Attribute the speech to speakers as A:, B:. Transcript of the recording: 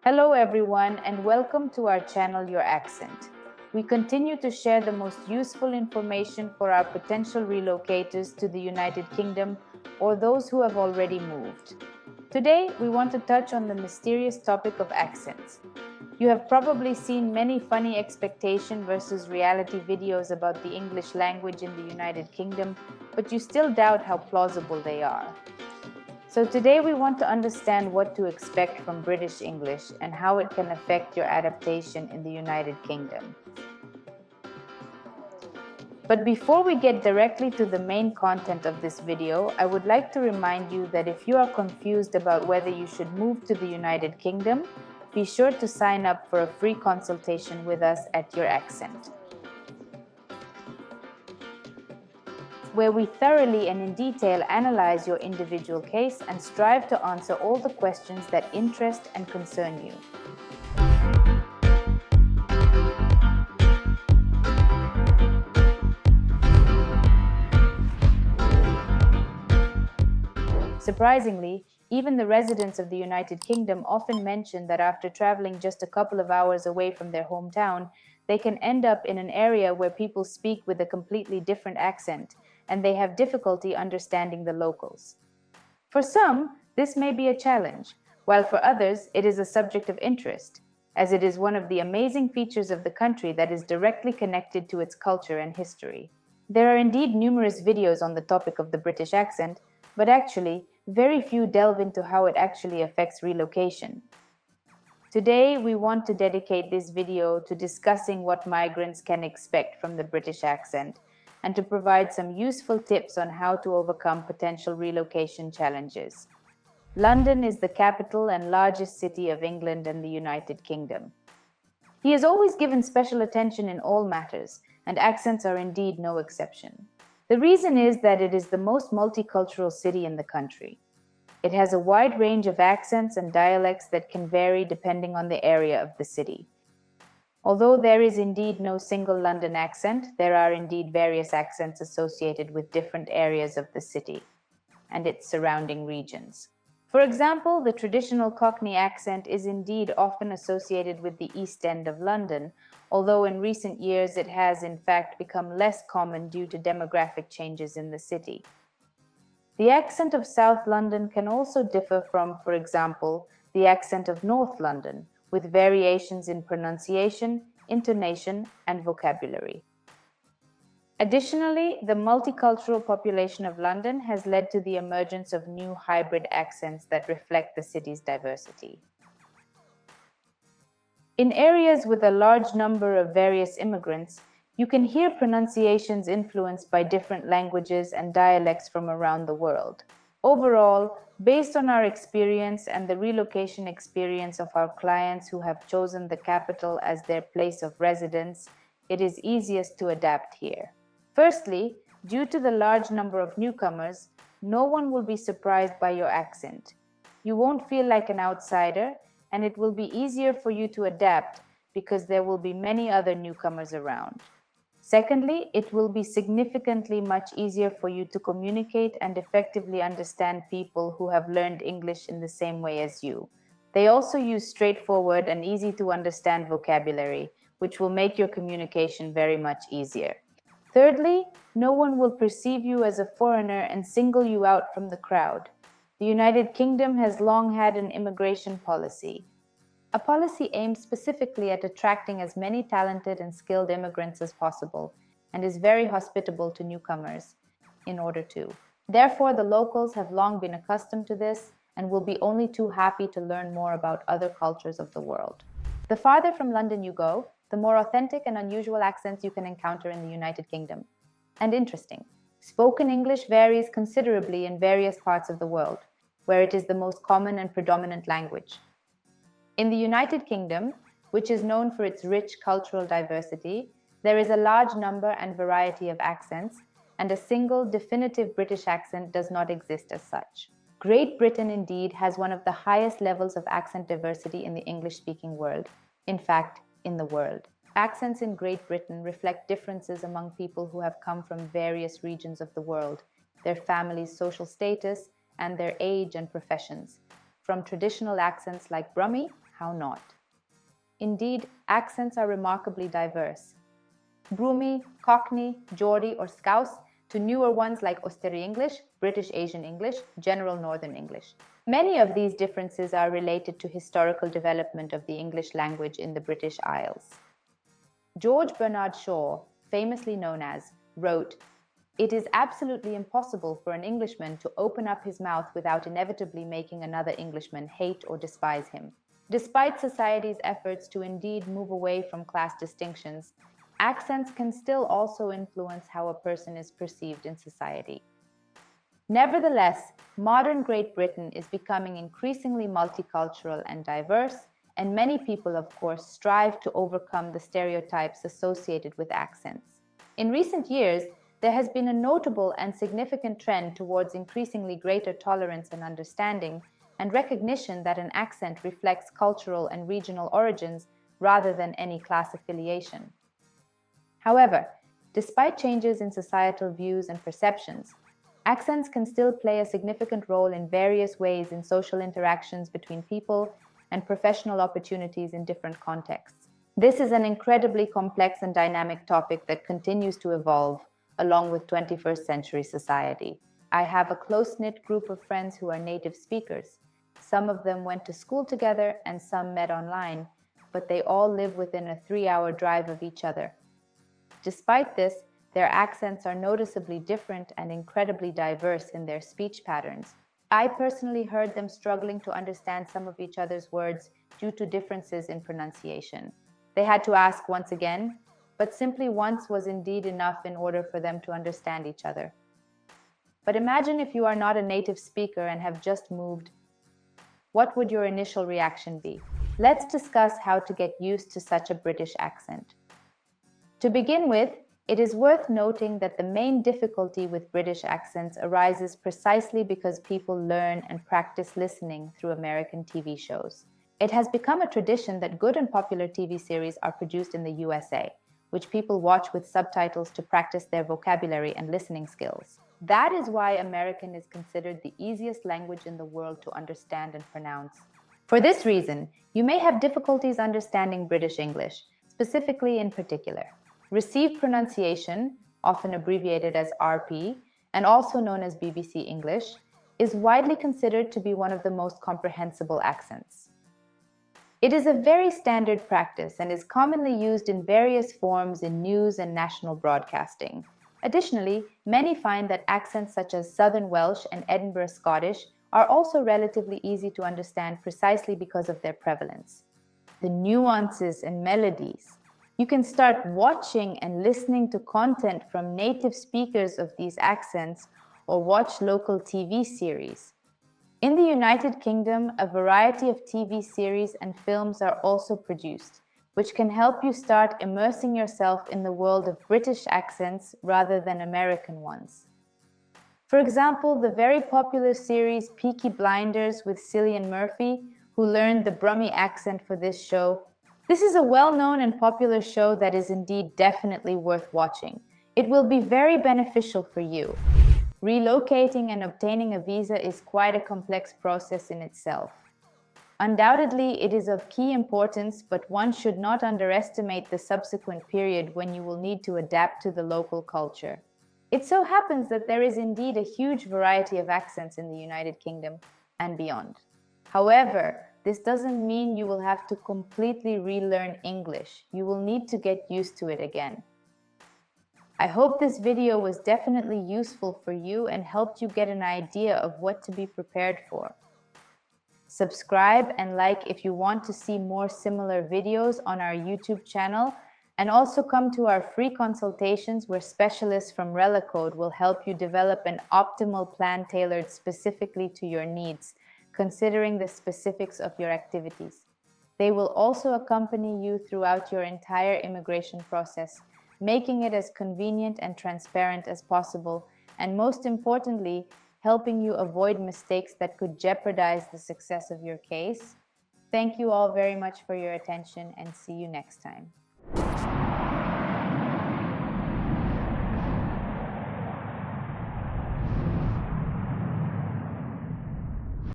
A: Hello everyone and welcome to our channel Your Accent. We continue to share the most useful information for our potential relocators to the United Kingdom or those who have already moved. Today, we want to touch on the mysterious topic of accents. You have probably seen many funny expectation versus reality videos about the English language in the United Kingdom, but you still doubt how plausible they are. So today we want to understand what to expect from British English and how it can affect your adaptation in the United Kingdom. But before we get directly to the main content of this video, I would like to remind you that if you are confused about whether you should move to the United Kingdom, be sure to sign up for a free consultation with us at Your Accent, where we thoroughly and in detail analyze your individual case and strive to answer all the questions that interest and concern you. Surprisingly, even the residents of the United Kingdom often mention that after traveling just a couple of hours away from their hometown, they can end up in an area where people speak with a completely different accent, and they have difficulty understanding the locals. For some, this may be a challenge, while for others, it is a subject of interest, as it is one of the amazing features of the country that is directly connected to its culture and history. There are indeed numerous videos on the topic of the British accent, but actually, very few delve into how it actually affects relocation. Today, we want to dedicate this video to discussing what migrants can expect from the British accent and to provide some useful tips on how to overcome potential relocation challenges. London is the capital and largest city of England and the United Kingdom. He is always given special attention in all matters, and accents are indeed no exception. The reason is that it is the most multicultural city in the country. It has a wide range of accents and dialects that can vary depending on the area of the city. Although there is indeed no single London accent, there are indeed various accents associated with different areas of the city and its surrounding regions. For example, the traditional Cockney accent is indeed often associated with the East End of London, although in recent years it has in fact become less common due to demographic changes in the city. The accent of South London can also differ from, for example, the accent of North London, with variations in pronunciation, intonation, and vocabulary. Additionally, the multicultural population of London has led to the emergence of new hybrid accents that reflect the city's diversity. In areas with a large number of various immigrants, you can hear pronunciations influenced by different languages and dialects from around the world. Overall, based on our experience and the relocation experience of our clients who have chosen the capital as their place of residence, it is easiest to adapt here. Firstly, due to the large number of newcomers, no one will be surprised by your accent. You won't feel like an outsider, and it will be easier for you to adapt because there will be many other newcomers around. Secondly, it will be significantly much easier for you to communicate and effectively understand people who have learned English in the same way as you. They also use straightforward and easy to understand vocabulary, which will make your communication very much easier. Thirdly, no one will perceive you as a foreigner and single you out from the crowd. The United Kingdom has long had an immigration policy. A policy aimed specifically at attracting as many talented and skilled immigrants as possible and is very hospitable to newcomers in order to. Therefore, the locals have long been accustomed to this and will be only too happy to learn more about other cultures of the world. The farther from London you go, the more authentic and unusual accents you can encounter in the United Kingdom. And interesting, spoken English varies considerably in various parts of the world, where it is the most common and predominant language. In the United Kingdom, which is known for its rich cultural diversity, there is a large number and variety of accents, and a single definitive British accent does not exist as such. Great Britain indeed has one of the highest levels of accent diversity in the English-speaking world, in fact, in the world. Accents in Great Britain reflect differences among people who have come from various regions of the world, their families' social status, and their age and professions, from traditional accents like Brummie, how not? Indeed, accents are remarkably diverse. Broomy, Cockney, Geordie, or Scouse, to newer ones like Austerity English, British Asian English, General Northern English. Many of these differences are related to historical development of the English language in the British Isles. George Bernard Shaw, famously known as, wrote, "It is absolutely impossible for an Englishman to open up his mouth without inevitably making another Englishman hate or despise him." Despite society's efforts to indeed move away from class distinctions, accents can still also influence how a person is perceived in society. Nevertheless, modern Great Britain is becoming increasingly multicultural and diverse, and many people, of course, strive to overcome the stereotypes associated with accents. In recent years, there has been a notable and significant trend towards increasingly greater tolerance and understanding, and recognition that an accent reflects cultural and regional origins rather than any class affiliation. However, despite changes in societal views and perceptions, accents can still play a significant role in various ways in social interactions between people and professional opportunities in different contexts. This is an incredibly complex and dynamic topic that continues to evolve along with 21st century society. I have a close-knit group of friends who are native speakers. Some of them went to school together and some met online, but they all live within a 3-hour drive of each other. Despite this, their accents are noticeably different and incredibly diverse in their speech patterns. I personally heard them struggling to understand some of each other's words due to differences in pronunciation. They had to ask once again, but simply once was indeed enough in order for them to understand each other. But imagine if you are not a native speaker and have just moved. What would your initial reaction be? Let's discuss how to get used to such a British accent. To begin with, it is worth noting that the main difficulty with British accents arises precisely because people learn and practice listening through American TV shows. It has become a tradition that good and popular TV series are produced in the USA, which people watch with subtitles to practice their vocabulary and listening skills. That is why American is considered the easiest language in the world to understand and pronounce. For this reason, you may have difficulties understanding British English, specifically in particular. Received pronunciation, often abbreviated as RP, and also known as BBC English, is widely considered to be one of the most comprehensible accents. It is a very standard practice and is commonly used in various forms in news and national broadcasting. Additionally, many find that accents such as Southern Welsh and Edinburgh Scottish are also relatively easy to understand precisely because of their prevalence. The nuances and melodies. You can start watching and listening to content from native speakers of these accents or watch local TV series. In the United Kingdom, a variety of TV series and films are also produced, which can help you start immersing yourself in the world of British accents rather than American ones. For example, the very popular series Peaky Blinders with Cillian Murphy, who learned the Brummie accent for this show. This is a well-known and popular show that is indeed definitely worth watching. It will be very beneficial for you. Relocating and obtaining a visa is quite a complex process in itself. Undoubtedly, it is of key importance, but one should not underestimate the subsequent period when you will need to adapt to the local culture. It so happens that there is indeed a huge variety of accents in the United Kingdom and beyond. However, this doesn't mean you will have to completely relearn English. You will need to get used to it again. I hope this video was definitely useful for you and helped you get an idea of what to be prepared for. Subscribe and like if you want to see more similar videos on our YouTube channel, and also come to our free consultations where specialists from Relacode will help you develop an optimal plan tailored specifically to your needs, considering the specifics of your activities. They will also accompany you throughout your entire immigration process, making it as convenient and transparent as possible, and most importantly, helping you avoid mistakes that could jeopardize the success of your case. Thank you all very much for your attention, and see you next time.